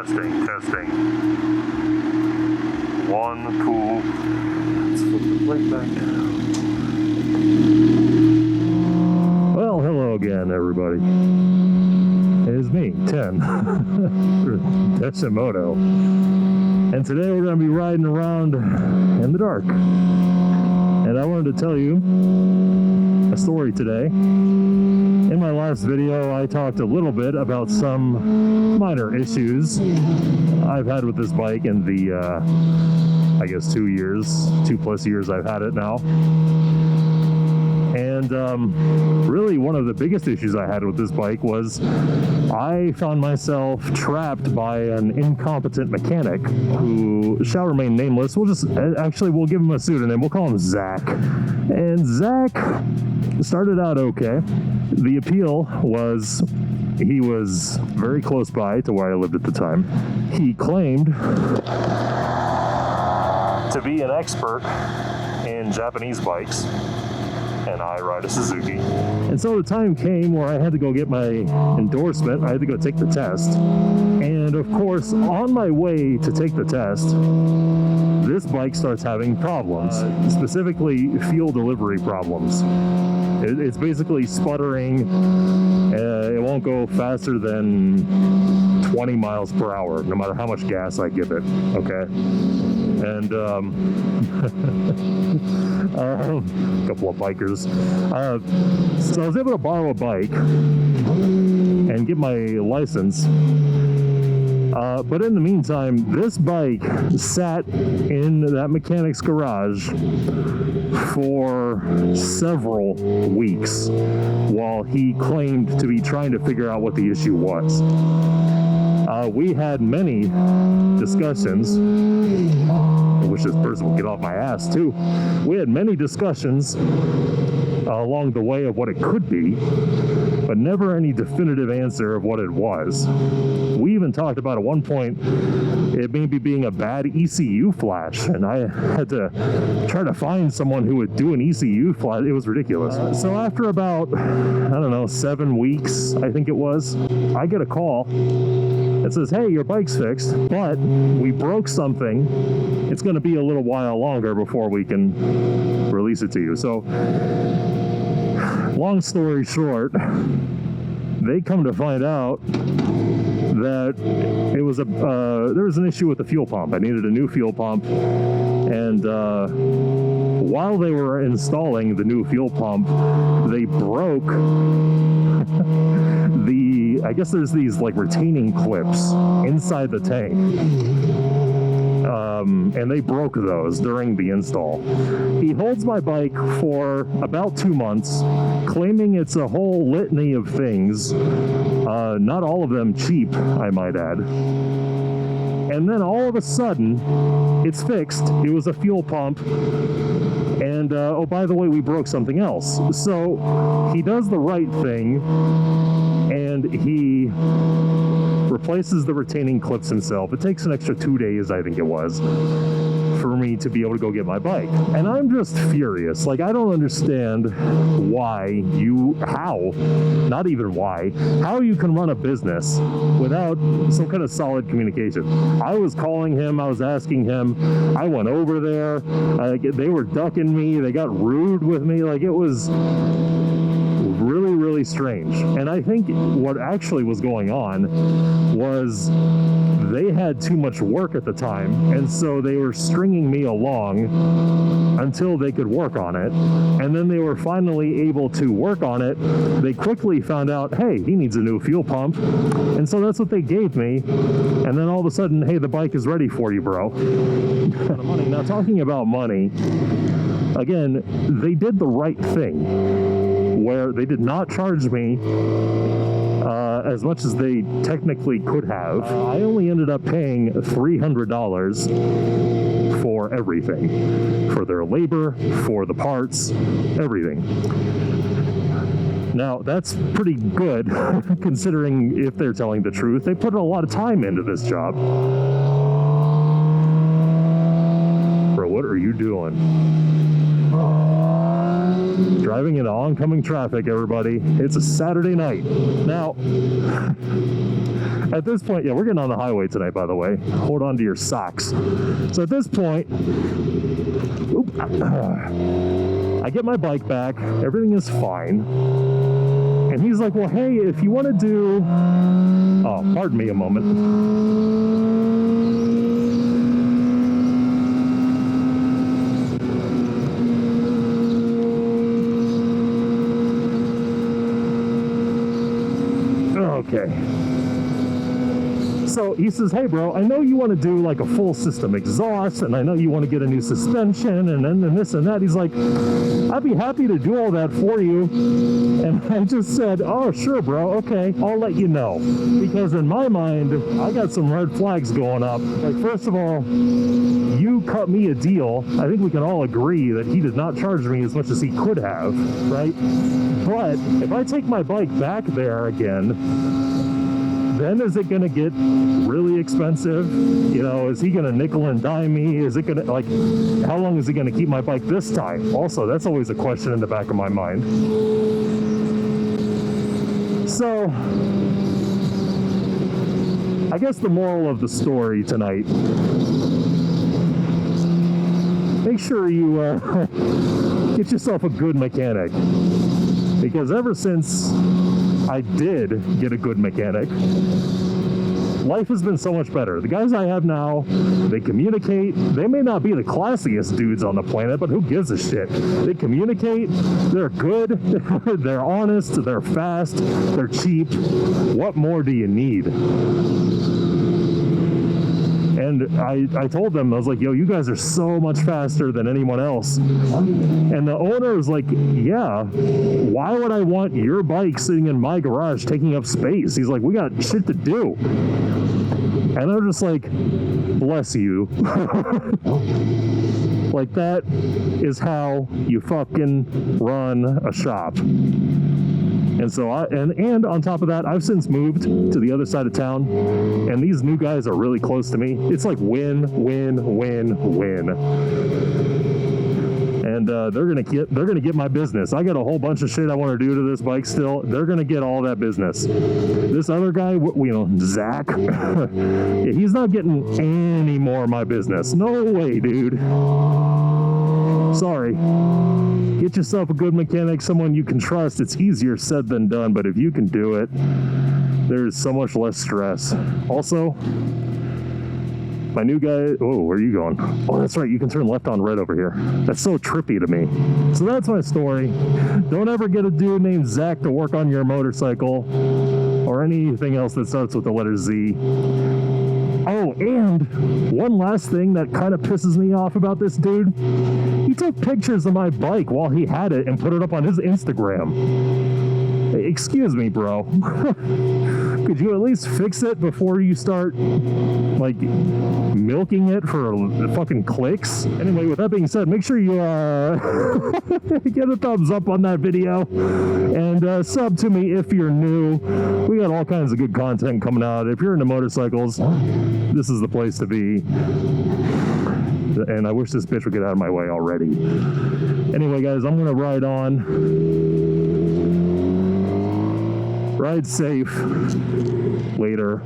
Testing. 1, 2. Let's flip the plate back down. Well, hello again, everybody. It is me, 10, Decimoto. And today we're going to be riding around in the dark. And I wanted to tell you a story today. In my last video, I talked a little bit about some minor issues I've had with this bike in the, I guess 2 plus years I've had it now. And really one of the biggest issues I had with this bike was I found myself trapped by an incompetent mechanic who shall remain nameless. We'll give him a pseudonym. We'll call him Zach. And Zach started out okay. The appeal was he was very close by to where I lived at the time. He claimed to be an expert in Japanese bikes, and I ride a Suzuki. And so the time came where I had to go get my endorsement. I had to go take the test. And of course, on my way to take the test, this bike starts having problems, specifically fuel delivery problems. It's basically sputtering. It won't go faster than 20 miles per hour, no matter how much gas I give it, okay? And a couple of bikers. So I was able to borrow a bike and get my license. But in the meantime, this bike sat in that mechanic's garage for several weeks while he claimed to be trying to figure out what the issue was. We had many discussions. I wish this person would get off my ass too. We had many discussions along the way of what it could be, but never any definitive answer of what it was. We even talked about at one point it maybe being a bad ECU flash, and I had to try to find someone who would do an ECU flash. It was ridiculous. So after about, 7 weeks, I think it was, I get a call. It says, hey, your bike's fixed, but we broke something. It's going to be a little while longer before we can release it to you. So, long story short, they come to find out that it was there was an issue with the fuel pump. I needed a new fuel pump, and while they were installing the new fuel pump, they broke I guess there's these like retaining clips inside the tank. And they broke those during the install. He holds my bike for about 2 months, claiming it's a whole litany of things, not all of them cheap, I might add. And then all of a sudden, it's fixed. It was a fuel pump. And, oh, by the way, we broke something else. So he does the right thing, and he replaces the retaining clips himself. It takes an extra 2 days, I think it was, for me to be able to go get my bike. And I'm just furious. Like, I don't understand how you can run a business without some kind of solid communication. I was calling him, I was asking him, I went over there, they were ducking me, they got rude with me, like it was really, really strange. And I think what actually was going on was they had too much work at the time, and so they were stringing me along until they could work on it. And then they were finally able to work on it. They quickly found out, hey, he needs a new fuel pump. And so that's what they gave me. And then all of a sudden, hey, the bike is ready for you, bro. Now, talking about money, again, they did the right thing, where they did not charge me as much as they technically could have. I only ended up paying $300 for everything. For their labor, for the parts, everything. Now, that's pretty good, considering if they're telling the truth. They put a lot of time into this job. Bro, what are you doing? Driving into oncoming traffic, everybody. It's a Saturday night. Now, at this point, yeah, we're getting on the highway tonight, by the way. Hold on to your socks. So at this point, I get my bike back. Everything is fine. And he's like, well, hey, if you want to do... Oh, pardon me a moment. Okay. So he says, hey bro, I know you want to do like a full system exhaust, and I know you want to get a new suspension and then this and that. He's like, I'd be happy to do all that for you. And I just said, oh sure bro, okay, I'll let you know. Because in my mind, I got some red flags going up. Like, first of all, you cut me a deal. I think we can all agree that he did not charge me as much as he could have, right? But if I take my bike back there again, then is it going to get really expensive? You know, is he going to nickel and dime me? Is it going to, like, how long is he going to keep my bike this time? Also, that's always a question in the back of my mind. So, I guess the moral of the story tonight, make sure you get yourself a good mechanic. Because ever since I did get a good mechanic, life has been so much better. The guys I have now, they communicate. They may not be the classiest dudes on the planet, but who gives a shit? They communicate. They're good. They're honest. They're fast. They're cheap. What more do you need? And I told them, I was like, yo, you guys are so much faster than anyone else. And the owner was like, yeah, why would I want your bike sitting in my garage taking up space? He's like, we got shit to do. And I'm just like, bless you. Like, that is how you fucking run a shop. And so and on top of that, I've since moved to the other side of town, and these new guys are really close to me. It's like win, win, win, win. And they're gonna get my business. I got a whole bunch of shit I want to do to this bike still. They're gonna get all that business. This other guy, Zach, he's not getting any more of my business. No way, dude. Sorry. Get yourself a good mechanic, someone you can trust. It's easier said than done, but if you can do it, there's so much less stress. Also, my new guy, oh, where are you going? Oh, that's right, you can turn left on red over here. That's so trippy to me. So that's my story. Don't ever get a dude named Zach to work on your motorcycle or anything else that starts with the letter Z. Oh, and one last thing that kind of pisses me off about this dude. He took pictures of my bike while he had it and put it up on his Instagram. Excuse me, bro. Could you at least fix it before you start, like, milking it for fucking clicks? Anyway, with that being said, make sure you get a thumbs up on that video and sub to me if you're new. We got all kinds of good content coming out. If you're into motorcycles, this is the place to be. And I wish this bitch would get out of my way already. Anyway, guys, I'm gonna ride on. Ride safe. Later.